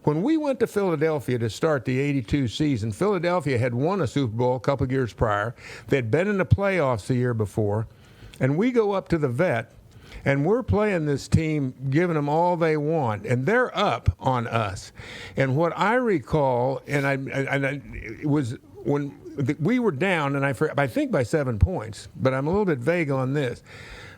When we went to Philadelphia to start the '82 season, Philadelphia had won a Super Bowl a couple of years prior. They'd been in the playoffs the year before, and we go up to the Vet. And we're playing this team, giving them all they want, and they're up on us. And what I recall, it was when we were down, and I think by 7 points, but I'm a little bit vague on this.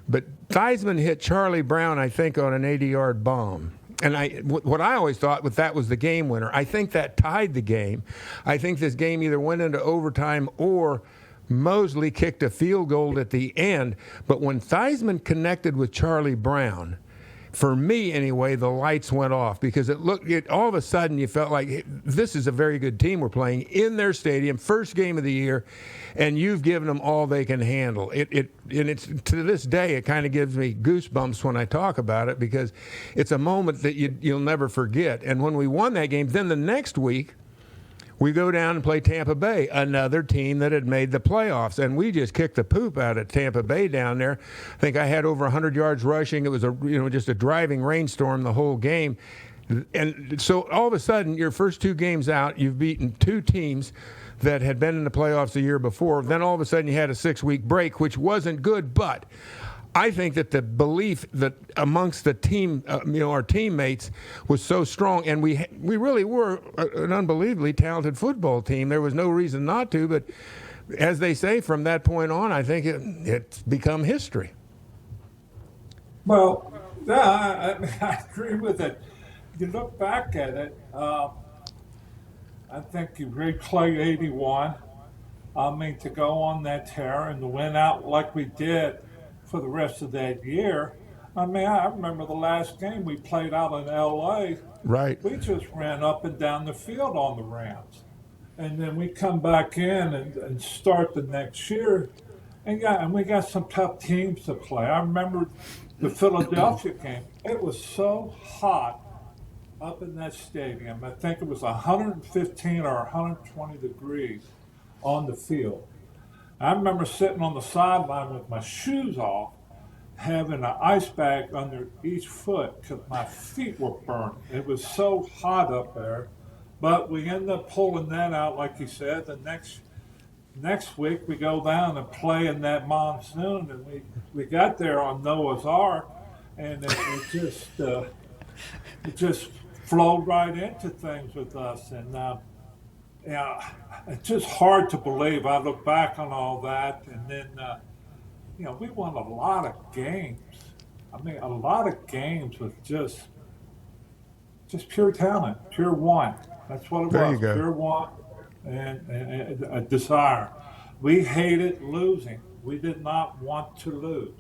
But Theismann hit Charlie Brown, I think, on an 80-yard bomb. And what I always thought that was the game winner. I think that tied the game. I think this game either went into overtime or Mosley kicked a field goal at the end. But when Theismann connected with Charlie Brown, for me anyway, the lights went off because all of a sudden you felt like this is a very good team we're playing in their stadium, first game of the year, and you've given them all they can handle. And it's to this day it kind of gives me goosebumps when I talk about it because it's a moment that you'll never forget. And when we won that game, then the next week we go down and play Tampa Bay, another team that had made the playoffs, and we just kicked the poop out of Tampa Bay down there. I think I had over 100 yards rushing. It was just a driving rainstorm the whole game. And so all of a sudden, your first two games out, you've beaten two teams that had been in the playoffs the year before. Then all of a sudden you had a 6-week break, which wasn't good, but I think that the belief that amongst the team, our teammates, was so strong, and we really were an unbelievably talented football team. There was no reason not to, but as they say, from that point on, I think it's become history. Well, yeah, I agree with it. You look back at it, I think you replay 81. To go on that tear and to win out like we did for the rest of that year. I remember the last game we played out in L.A. Right. We just ran up and down the field on the Rams. And then we come back in and start the next year. And we got some tough teams to play. I remember the Philadelphia game. It was so hot up in that stadium. I think it was 115 or 120 degrees on the field. I remember sitting on the sideline with my shoes off, having an ice bag under each foot because my feet were burnt. It was so hot up there. But we ended up pulling that out, like you said. The next week we go down and play in that monsoon, and we got there on Noah's Ark, and it just flowed right into things with us. And it's just hard to believe. I look back on all that, and then we won a lot of games. A lot of games with just pure talent, pure want. That's what it There was. you go. Pure want and a desire. We hated losing. We did not want to lose.